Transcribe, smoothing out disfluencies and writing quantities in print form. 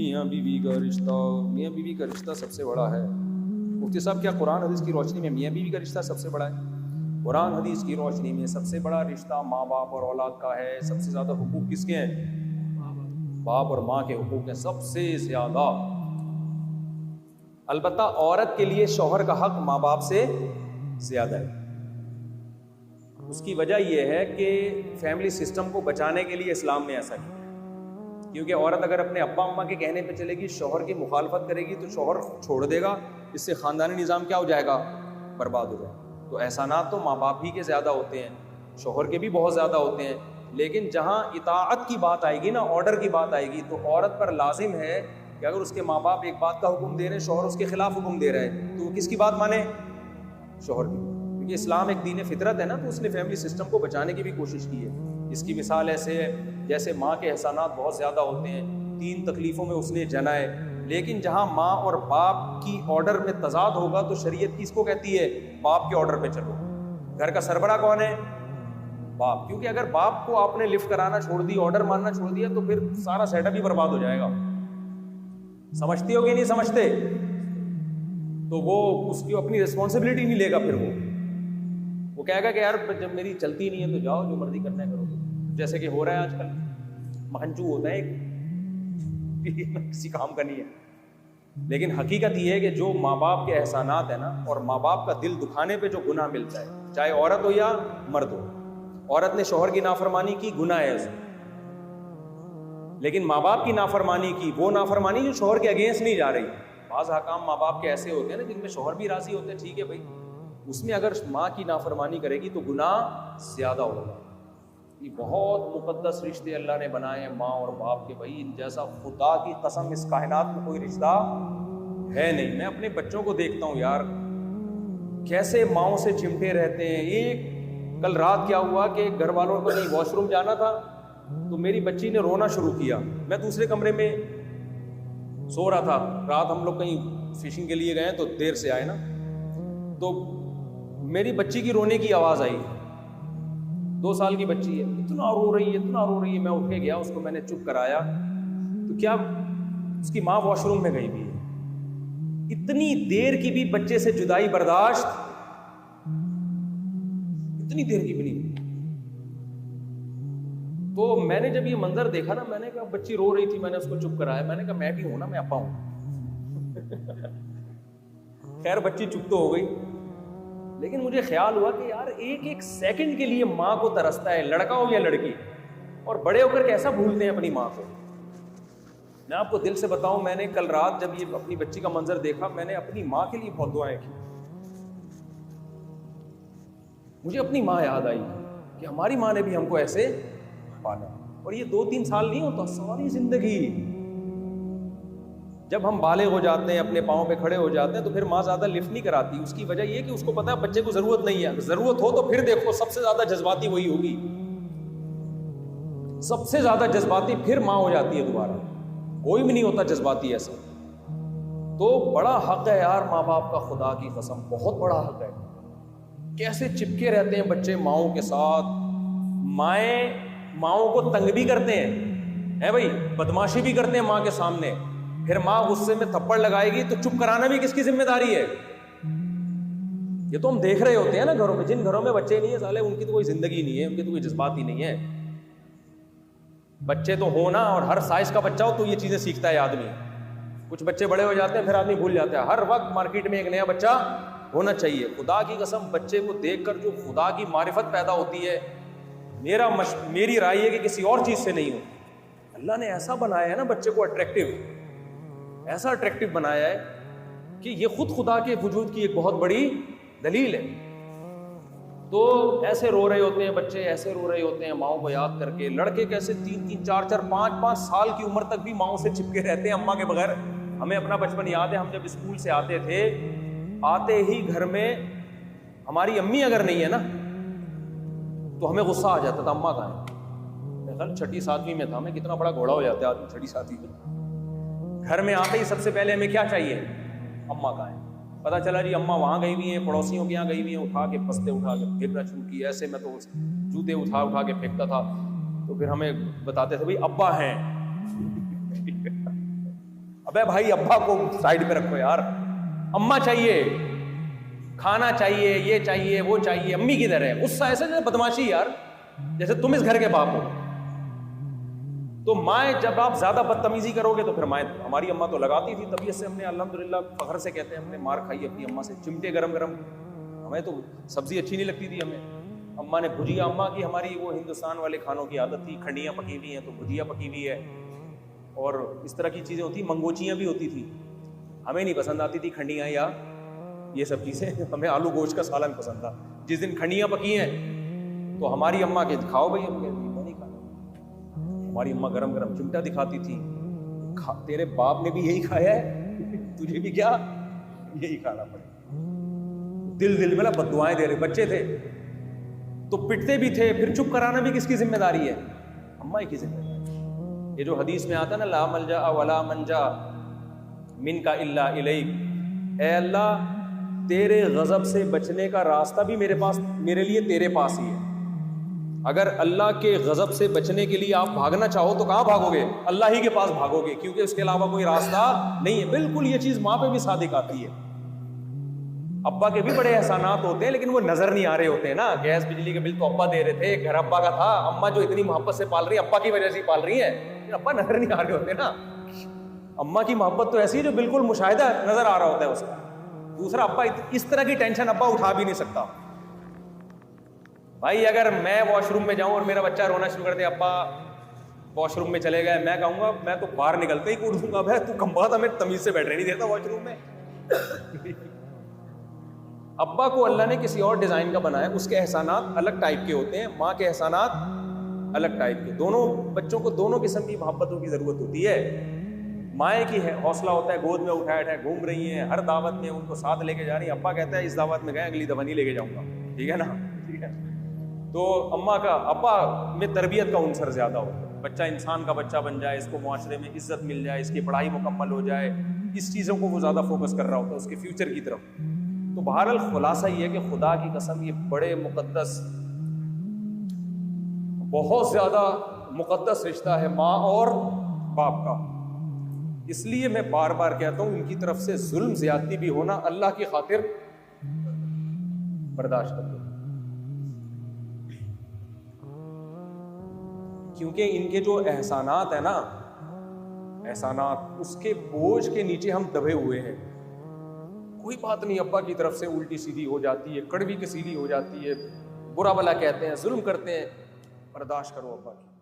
मियाँ बीवी का रिश्ता, मियाँ बीवी का रिश्ता सबसे बड़ा है। मुफ्ती साहब, क्या कुरान हदीस की रोशनी में मियाँ बीवी का रिश्ता सबसे बड़ा है? कुरान हदीस की रोशनी में सबसे बड़ा रिश्ता माँ बाप और औलाद का है। सबसे ज़्यादा हुकूक किसके हैं? बाप और माँ के हुकूक हैं सबसे ज़्यादा। अलबत्ता औरत के लिए शौहर का हक माँ बाप से ज़्यादा है। उसकी वजह यह है कि फैमिली सिस्टम को बचाने के लिए इस्लाम ने ऐसा किया, क्योंकि औरत अगर अपने अब्बा अम्मा के कहने पे चलेगी, शौहर की मुखालफत करेगी तो शौहर छोड़ देगा, इससे ख़ानदानी निज़ाम क्या हो जाएगा? बर्बाद हो जाएगा। तो एहसानात तो माँ बाप ही के ज़्यादा होते हैं, शौहर के भी बहुत ज़्यादा होते हैं। लेकिन जहाँ इताअत की बात आएगी ना, ऑर्डर की बात आएगी, तो औरत पर लाजिम है कि अगर उसके माँ बाप एक बात का हुक्म दे रहे हैं, शौहर उसके खिलाफ हुक्म दे रहा है, तो वो किसकी बात माने? शौहर की। क्योंकि इस्लाम एक दीन फितरत है ना, तो उसने फैमिली सिस्टम को बचाने की भी कोशिश की है। इसकी मिसाल ऐसे है जैसे माँ के एहसानात बहुत ज़्यादा होते हैं, 3 तकलीफ़ों में उसने जनाए, लेकिन जहाँ माँ और बाप की ऑर्डर में तजाद होगा तो शरीयत किसको कहती है? बाप के ऑर्डर पे चलो। घर का सरबरा कौन है? बाप। क्योंकि अगर बाप को आपने लिफ्ट कराना छोड़ दी, ऑर्डर मानना छोड़ दिया, तो फिर सारा सेटअप ही बर्बाद हो जाएगा। समझती हो कि नहीं समझते? तो वो उसकी अपनी रिस्पॉन्सिबिलिटी नहीं लेगा। फिर वो कहेगा कि यार जब मेरी चलती नहीं है तो जाओ, जो मर्जी करना है करो। जैसे कि हो रहा है आजकल, महंचू होता है किसी काम का नहीं है। लेकिन हकीकत ये है कि जो माँ बाप के एहसानात है ना, और माँ बाप का दिल दुखाने पे जो गुनाह मिलता है, चाहे औरत हो या मर्द हो, औरत ने शौहर की नाफरमानी की, गुनाह है उसमें। लेकिन माँ बाप की नाफरमानी की, वो नाफरमानी जो शौहर के अगेंस्ट नहीं जा रही। बाज़ हकाम माँ बाप के ऐसे होते हैं ना जिनमें शौहर भी राजी होते हैं, ठीक है भाई, उसमें अगर माँ की नाफरमानी करेगी तो गुनाह ज़्यादा होगा। ये बहुत मुकद्दस रिश्ते अल्लाह ने बनाए हैं माँ और बाप के। भाई इन जैसा खुदा की कसम इस कायनात में कोई रिश्ता है नहीं। मैं अपने बच्चों को देखता हूँ यार, कैसे माँओं से चिमटे रहते हैं। एक कल रात क्या हुआ कि घर वालों को नहीं वॉशरूम जाना था, तो मेरी बच्ची ने रोना शुरू किया। मैं दूसरे कमरे में सो रहा था, रात हम लोग कहीं फिशिंग के लिए गए तो देर से आए ना, तो मेरी बच्ची की रोने की आवाज़ आई। 2 साल की बच्ची है, इतना रो रही है, इतना रो रही है। मैं उठ के गया, उसको मैंने चुप कराया, तो क्या उसकी माँ वॉशरूम में गई हुई है। इतनी देर की भी बच्चे से जुदाई बर्दाश्त, इतनी देर की भी नहीं। तो मैंने जब ये मंजर देखा ना, मैंने कहा, बच्ची रो रही थी, मैंने उसको चुप कराया। मैंने कहा मैं भी हूं ना, मैं अप्पा हूं। खैर बच्ची चुप तो हो गई, लेकिन मुझे ख्याल हुआ कि यार एक एक सेकंड के लिए माँ को तरसता है, लड़का हो या लड़की। और बड़े होकर कैसा भूलते हैं अपनी माँ को। मैं आपको दिल से बताऊं, मैंने कल रात जब ये अपनी बच्ची का मंजर देखा, मैंने अपनी माँ के लिए बहुत दुआएं की। मुझे अपनी माँ याद आई कि हमारी माँ ने भी हमको ऐसे पाला। और ये 2-3 साल नहीं होता, सारी जिंदगी। जब हम बालिग हो जाते हैं, अपने पाँव पे खड़े हो जाते हैं, तो फिर माँ ज़्यादा लिफ्ट नहीं कराती। उसकी वजह ये कि उसको पता है बच्चे को ज़रूरत नहीं है। ज़रूरत हो तो फिर देखो, सबसे ज़्यादा जज्बाती वही होगी, सबसे ज़्यादा जज्बाती फिर माँ हो जाती है दोबारा। कोई भी नहीं होता जज्बाती ऐसा। तो बड़ा हक है यार माँ बाप का, खुदा की कसम बहुत बड़ा हक है। कैसे चिपके रहते हैं बच्चे माँओं के साथ। माएँ माँओं को तंग भी करते हैं, है भाई, बदमाशी भी करते हैं माँ के सामने। फिर माँ गुस्से में थप्पड़ लगाएगी तो चुप कराना भी किसकी जिम्मेदारी है? ये तो हम देख रहे होते हैं ना घरों में। जिन घरों में बच्चे नहीं है, साले उनकी तो कोई जिंदगी नहीं है, उनकी तो कोई जज्बात ही नहीं है। बच्चे तो हो ना, और हर साइज का बच्चा हो तो ये चीजें सीखता है आदमी। कुछ बच्चे बड़े हो जाते हैं, फिर आदमी भूल जाता है। हर वक्त मार्केट में एक नया बच्चा होना चाहिए। खुदा की कसम, बच्चे को देखकर जो खुदा की मारिफत पैदा होती है, मेरी राय है कि किसी और चीज से नहीं होती। अल्लाह ने ऐसा बनाया है ना बच्चे को अट्रैक्टिव, ऐसा अट्रैक्टिव बनाया है कि ये खुद खुदा के वजूद की एक बहुत बड़ी दलील है। तो ऐसे रो रहे होते हैं बच्चे, ऐसे रो रहे होते हैं माओ को याद करके। लड़के कैसे 3-3, 4-4, 5-5 साल की उम्र तक भी माओ से चिपके रहते हैं, अम्मा के बगैर। हमें अपना बचपन याद है, हम जब स्कूल से आते थे, आते ही घर में हमारी अम्मी अगर नहीं है ना, तो हमें गुस्सा आ जाता था, अम्मा कहाँ है। मैं कल 6ठी 7वीं में था, मैं कितना बड़ा घोड़ा हो जाता है आदमी 6ठी 7वीं में। घर में आते ही सबसे पहले हमें क्या चाहिए? अम्मा कहाँ है। पता चला जी अम्मा वहाँ गई हुई हैं, पड़ोसियों के यहाँ गई हुई हैं, उठा के बस्ते उठा के फेंकना शुरू किया। ऐसे में तो जूते उठा के फेंकता था। तो फिर हमें बताते थे भाई अब्बा हैं। अबे भाई अब्बा को साइड पे रखो यार, अम्मा चाहिए, खाना चाहिए, ये चाहिए, वो चाहिए, अम्मी किधर है? गुस्सा ऐसे जैसे बदमाशी यार, जैसे तुम इस घर के बाप हो। तो माए जब आप ज्यादा बदतमीजी करोगे तो फिर माए, हमारी अम्मा तो लगाती थी, तबीयत से हमने अल्हम्दुलिल्लाह फख्र से कहते हैं हमने मार खाई अपनी अम्मा से, चिमटे गरम गरम। हमें तो सब्जी अच्छी नहीं लगती थी, हमें अम्मा ने भुजिया, अम्मा की हमारी वो हिंदुस्तान वाले खानों की आदत थी, खंडियाँ पकी हुई हैं तो भुजिया पकी हुई है, और इस तरह की चीज़ें होती, मंगोचियाँ भी होती थी। हमें नहीं पसंद आती थी खंडियाँ या ये सब चीज़ें, हमें आलू गोश्त का सालन पसंद था। जिस दिन खंडियाँ पकी हैं तो हमारी अम्मा के खाओ भाई, हम मैं नहीं खाना। हमारी अम्मा गरम गरम चिमटा दिखाती थी, तेरे बाप ने भी यही खाया है, तुझे भी क्या यही खाना पड़ेगा। दिल दिल में बद्दुआएं दे रहे, बच्चे थे तो पिटते भी थे, फिर चुप कराना भी किसकी जिम्मेदारी है? अम्मा ही की जिम्मेदारी। ये जो हदीस में आता है ना, ला मलजा वला मंजा मिनका इल्ला इलैक, ऐ अल्लाह तेरे गजब से बचने का रास्ता भी मेरे पास, मेरे लिए तेरे पास ही है। अगर अल्लाह के गजब से बचने के लिए आप भागना चाहो तो कहां भागोगे? अल्लाह ही के पास भागोगे, क्योंकि उसके अलावा कोई रास्ता नहीं है। बिल्कुल ये चीज माँ पे भी सादिक आती है। अब्बा के भी बड़े एहसानात होते हैं, लेकिन वो नजर नहीं आ रहे होते हैं ना। गैस बिजली के बिल तो अब्बा दे रहे थे, घर अब्बा का था, अम्मा जो इतनी मोहब्बत से पाल रही है अब्बा की वजह से पाल रही है, अब्बा नजर नहीं आ रहे होते ना। अम्मा की मोहब्बत तो ऐसी है जो बिल्कुल मुशाहिदा नजर आ रहा होता है उसका। दूसरा, अब्बा इस तरह की टेंशन अब्बा उठा भी नहीं सकता भाई। अगर मैं वॉशरूम में जाऊं और मेरा बच्चा रोना शुरू कर दे, अब्बा वॉशरूम में चले गए, मैं कहूंगा, मैं तो बाहर निकलते ही कूद दूंगा, भाई तू खंबा था, मेरे तमीज से बैठने नहीं देता वॉशरूम में। अब्बा को अल्लाह ने किसी और डिजाइन का बनाया, उसके एहसानात अलग टाइप के होते हैं, माँ के एहसानात अलग टाइप के। दोनों बच्चों को दोनों किस्म की मोहब्बतों की जरूरत होती है। माए की है हौसला होता है, गोद में उठाए उठाए घूम रही हैं, हर दावत में उनको साथ लेके जा रही है। अब्बा कहता है इस दावत में गए, अगली दफा नहीं लेके जाऊंगा, ठीक है ना, ठीक है। तो अम्मा का, अब्बा में तरबियत का उनसर ज्यादा होता है। बच्चा इंसान का बच्चा बन जाए, इसको मुआशरे में इज्जत मिल जाए, इसकी पढ़ाई मुकम्मल हो जाए, इस चीज़ों को वो ज़्यादा फोकस कर रहा होता है, उसके फ्यूचर की तरफ। तो बहरहाल खुलासा ये है कि खुदा की कसम ये बड़े मुकद्दस, बहुत ज़्यादा मुकद्दस रिश्ता है माँ और बाप का। इसलिए मैं बार बार कहता हूँ, इनकी तरफ से जुल्म ज्यादती भी होना अल्लाह की खातिर बर्दाश्त कर दो, क्योंकि इनके जो एहसानात है ना, एहसानात, उसके बोझ के नीचे हम दबे हुए हैं। कोई बात नहीं, अब्बा की तरफ से उल्टी सीधी हो जाती है, कड़वी कसीली हो जाती है, बुरा भला कहते हैं, जुल्म करते हैं, बर्दाश्त करो अब्बा की।